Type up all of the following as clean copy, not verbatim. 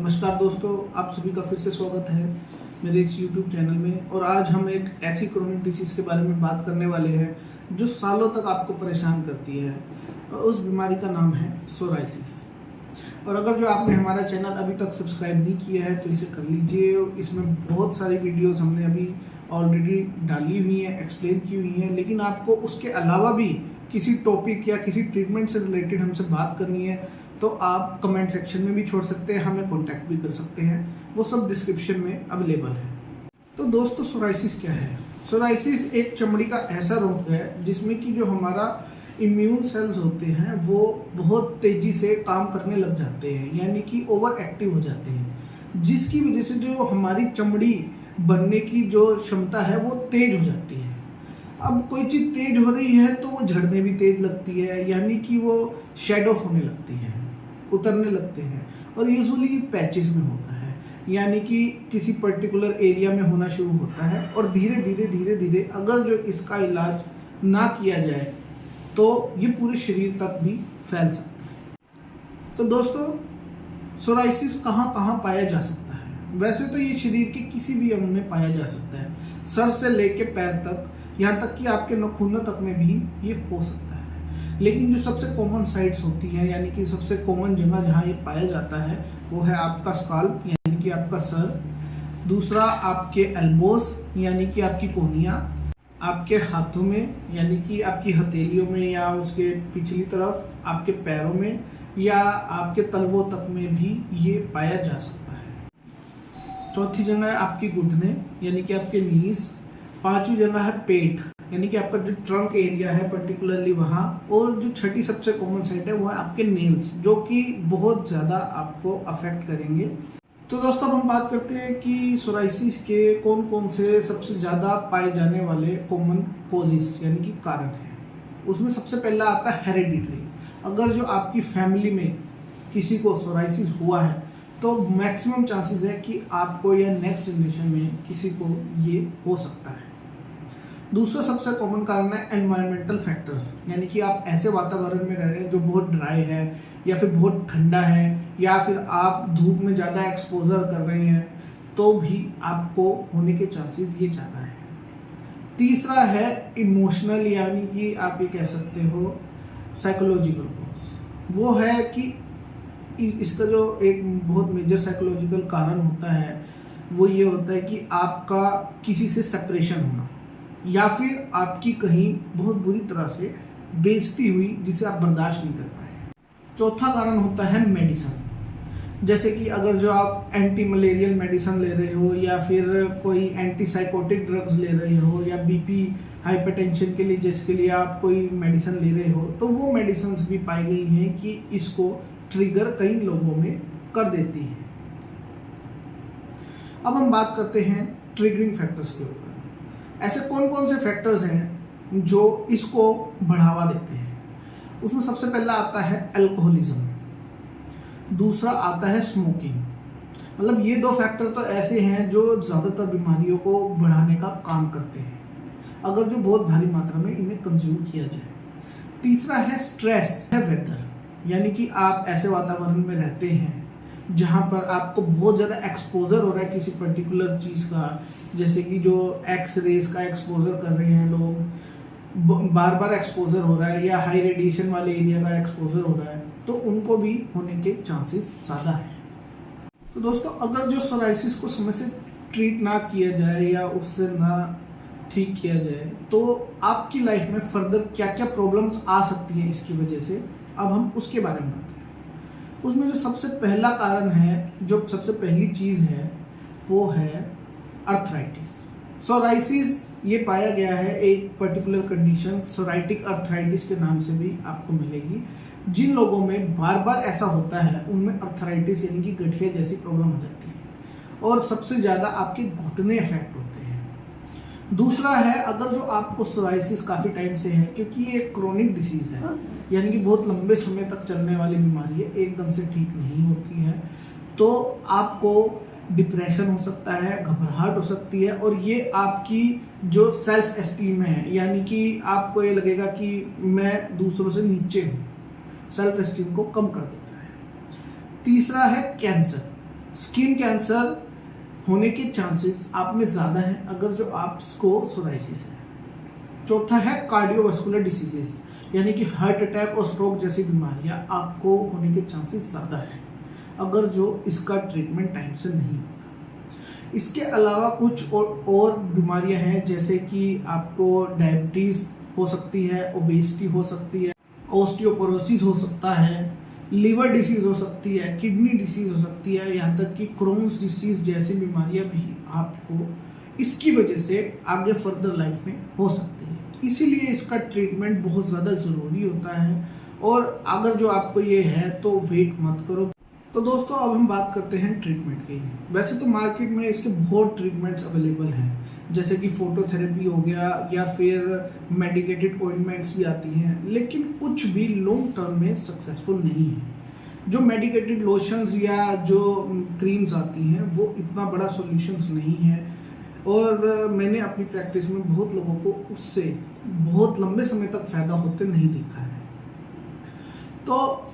नमस्कार दोस्तों, आप सभी का फिर से स्वागत है मेरे इस YouTube चैनल में। और आज हम एक ऐसी क्रोनिक डिसीज़ के बारे में बात करने वाले हैं जो सालों तक आपको परेशान करती है। और उस बीमारी का नाम है सोराइसिस। और अगर जो आपने हमारा चैनल अभी तक सब्सक्राइब नहीं किया है तो इसे कर लीजिए। इसमें बहुत सारी वीडियोस हमने अभी ऑलरेडी डाली हुई हैं, एक्सप्लेन की हुई हैं। लेकिन आपको उसके अलावा भी किसी टॉपिक या किसी ट्रीटमेंट से रिलेटेड हमसे बात करनी है तो आप कमेंट सेक्शन में भी छोड़ सकते हैं, हमें कॉन्टैक्ट भी कर सकते हैं। वो सब डिस्क्रिप्शन में अवेलेबल है। तो दोस्तों, सोराइसिस क्या है? सोराइसिस एक चमड़ी का ऐसा रोग है जिसमें कि जो हमारा इम्यून सेल्स होते हैं वो बहुत तेजी से काम करने लग जाते हैं, यानी कि ओवर एक्टिव हो जाते हैं, जिसकी वजह से जो हमारी चमड़ी बनने की जो क्षमता है वो तेज हो जाती है। अब कोई चीज़ तेज हो रही है तो वो झड़ने भी तेज लगती है, यानी कि वो शेड ऑफ होने लगती है, उतरने लगते हैं। और यूजुअली पैचेस में होता है, यानी कि किसी पर्टिकुलर एरिया में होना शुरू होता है और धीरे धीरे अगर जो इसका इलाज ना किया जाए तो ये पूरे शरीर तक भी फैल सकता है। तो दोस्तों, सोराइसिस कहाँ कहाँ पाया जा सकता है? वैसे तो ये शरीर के किसी भी अंग में पाया जा सकता है, सर से लेके पैर तक, यहाँ तक कि आपके नाखूनों तक में भी ये हो सकता है। लेकिन जो सबसे कॉमन साइट्स होती हैं, यानी कि सबसे कॉमन जगह जहाँ ये पाया जाता है वो है आपका स्काल्प, यानी कि आपका सर। दूसरा आपके एल्बोस, यानी कि आपकी कोहनियाँ। आपके हाथों में, यानी कि आपकी हथेलियों में या उसके पिछली तरफ, आपके पैरों में या आपके तलवों तक में भी ये पाया जा सकता है। चौथी जगह है आपकी घुटने, यानी कि आपके नीज। पांचवी जगह है पेट, यानी कि आपका जो ट्रंक एरिया है पर्टिकुलरली वहाँ। और जो छठी सबसे कॉमन साइट है वो है आपके नेल्स, जो कि बहुत ज़्यादा आपको अफेक्ट करेंगे। तो दोस्तों, अब हम बात करते हैं कि सोराइसिस के कौन कौन से सबसे ज़्यादा पाए जाने वाले कॉमन कोजेस, यानी कि कारण हैं। उसमें सबसे पहला आता है हेरेडिटरी। अगर जो आपकी फैमिली में किसी को सोराइसिस हुआ है तो मैक्सिमम चांसेस है कि आपको या नेक्स्ट जनरेशन में किसी को ये हो सकता है। दूसरा सबसे कॉमन कारण है एनवायरमेंटल फैक्टर्स, यानी कि आप ऐसे वातावरण में रह रहे हैं जो बहुत ड्राई है या फिर बहुत ठंडा है, या फिर आप धूप में ज़्यादा एक्सपोजर कर रहे हैं तो भी आपको होने के चांसेस ये ज़्यादा है। तीसरा है इमोशनल, यानी कि आप ये कह सकते हो साइकोलॉजिकल कॉज। वो है कि इसका जो एक बहुत मेजर साइकोलॉजिकल कारण होता है वो ये होता है कि आपका किसी से सेपरेशन होना, या फिर आपकी कहीं बहुत बुरी तरह से बेइज्जती हुई जिसे आप बर्दाश्त नहीं कर पाए। चौथा कारण होता है मेडिसिन, जैसे कि अगर जो आप एंटी मलेरियल मेडिसिन ले रहे हो या फिर कोई एंटीसाइकोटिक ड्रग्स ले रहे हो या बीपी हाइपरटेंशन के लिए जिसके लिए आप कोई मेडिसिन ले रहे हो, तो वो मेडिसिन भी पाई गई हैं कि इसको ट्रिगर कई लोगों में कर देती है। अब हम बात करते हैं ट्रिगरिंग फैक्टर्स के ऊपर। ऐसे कौन कौन से फैक्टर्स हैं जो इसको बढ़ावा देते हैं? उसमें सबसे पहला आता है अल्कोहलिज्म, दूसरा आता है स्मोकिंग। मतलब ये दो फैक्टर तो ऐसे हैं जो ज़्यादातर बीमारियों को बढ़ाने का काम करते हैं, अगर जो बहुत भारी मात्रा में इन्हें कंज्यूम किया जाए। तीसरा है स्ट्रेस, है वेदर, यानी कि आप ऐसे वातावरण में रहते हैं जहाँ पर आपको बहुत ज़्यादा एक्सपोजर हो रहा है किसी पर्टिकुलर चीज़ का, जैसे कि जो एक्स रेज का एक्सपोजर कर रहे हैं लोग, बार बार एक्सपोजर हो रहा है, या हाई रेडिएशन वाले एरिया का एक्सपोजर हो रहा है, तो उनको भी होने के चांसेस ज़्यादा हैं। तो दोस्तों, अगर जो सोराइसिस को समय से ट्रीट ना किया जाए या उससे ना ठीक किया जाए तो आपकी लाइफ में फर्दर क्या क्या प्रॉब्लम्स आ सकती हैं इसकी वजह से, अब हम उसके बारे में बात करें। उसमें जो सबसे पहला कारण है, जो सबसे पहली चीज़ है, वो है अर्थराइटिस। सोराइसिस ये पाया गया है एक पर्टिकुलर कंडीशन, सोराइटिक अर्थराइटिस के नाम से भी आपको मिलेगी। जिन लोगों में बार बार ऐसा होता है उनमें अर्थराइटिस यानी कि गठिया जैसी प्रॉब्लम हो जाती है, और सबसे ज़्यादा आपके घुटने इफेक्ट होते हैं। दूसरा है, अगर जो आपको सोराइसिस काफ़ी टाइम से है, क्योंकि ये एक क्रोनिक डिसीज़ है, यानी कि बहुत लंबे समय तक चलने वाली बीमारी है, एकदम से ठीक नहीं होती है, तो आपको डिप्रेशन हो सकता है, घबराहट हो सकती है, और ये आपकी जो सेल्फ एस्टीम है, यानी कि आपको ये लगेगा कि मैं दूसरों से नीचे हूँ, सेल्फ एस्टीम को कम कर देता है। तीसरा है कैंसर, स्किन कैंसर होने के चांसेस आप में ज़्यादा हैं अगर जो आपको सोराइसिस है। चौथा है कार्डियोवास्कुलर डिसीजेस, यानी कि हार्ट अटैक और स्ट्रोक जैसी बीमारियां आपको होने के चांसेस ज़्यादा हैं अगर जो इसका ट्रीटमेंट टाइम से नहीं होगा। इसके अलावा कुछ और बीमारियां हैं, जैसे कि आपको डायबिटीज़ हो सकती है, ओबेसिटी हो सकती है, ऑस्टियोपोरोसिस हो सकता है, लिवर डिसीज हो सकती है, किडनी डिसीज हो सकती है, यहाँ तक कि क्रोन्स डिसीज जैसी बीमारियां भी आपको इसकी वजह से आगे फर्दर लाइफ में हो सकती है। इसीलिए इसका ट्रीटमेंट बहुत ज़्यादा ज़रूरी होता है, और अगर जो आपको ये है तो वेट मत करो। तो दोस्तों अब हम बात करते हैं ट्रीटमेंट की। वैसे तो मार्केट में इसके बहुत ट्रीटमेंट्स अवेलेबल हैं, जैसे कि फोटोथेरेपी हो गया या फिर मेडिकेटेड ऑइंटमेंट्स भी आती हैं, लेकिन कुछ भी लॉन्ग टर्म में सक्सेसफुल नहीं है। जो मेडिकेटेड लोशंस या जो क्रीम्स आती हैं वो इतना बड़ा सॉल्यूशंस नहीं है, और मैंने अपनी प्रैक्टिस में बहुत लोगों को उससे बहुत लंबे समय तक फ़ायदा होते नहीं देखा है। तो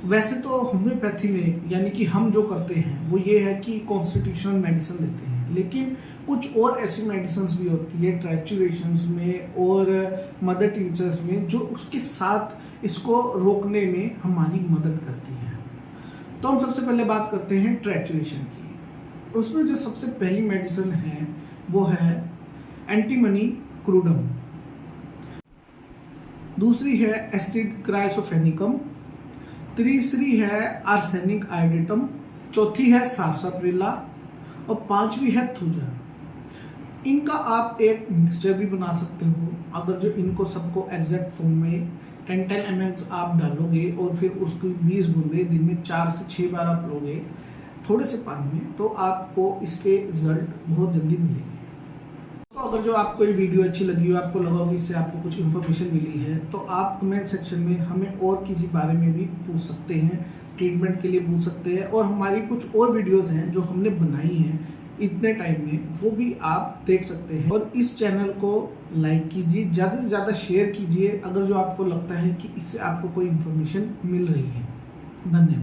वैसे तो होम्योपैथी में यानी कि हम जो करते हैं वो ये है कि कॉन्स्टिट्यूशनल मेडिसिन देते हैं, लेकिन कुछ और ऐसी मेडिसिन भी होती है ट्रैचुरेशंस में और मदर टिंचर्स में, जो उसके साथ इसको रोकने में हमारी मदद करती है। तो हम सबसे पहले बात करते हैं ट्रैचुरेशन की। उसमें जो सबसे पहली मेडिसिन है वो है एंटीमनी क्रूडम, दूसरी है एसिड क्राइसोफेनिकम, तीसरी है आर्सेनिक आयोडेटम, चौथी है सारसाप्रिला और पांचवी है थूजा। इनका आप एक मिक्सचर भी बना सकते हो। अगर जो इनको सबको एग्जैक्ट फॉर्म में 10 ml आप डालोगे और फिर उसकी 20 बूंदे दिन में 4 से 6 बार आप लोगे थोड़े से पानी में, तो आपको इसके रिजल्ट बहुत जल्दी मिलेंगे। तो अगर जो आपको ये वीडियो अच्छी लगी हो, आपको लगा हो कि इससे आपको कुछ इन्फॉर्मेशन मिली है, तो आप कमेंट सेक्शन में हमें और किसी बारे में भी पूछ सकते हैं, ट्रीटमेंट के लिए पूछ सकते हैं, और हमारी कुछ और वीडियोस हैं जो हमने बनाई हैं इतने टाइम में, वो भी आप देख सकते हैं। और इस चैनल को लाइक कीजिए, ज़्यादा से ज़्यादा शेयर कीजिए अगर जो आपको लगता है कि इससे आपको कोई इन्फॉर्मेशन मिल रही है। धन्यवाद।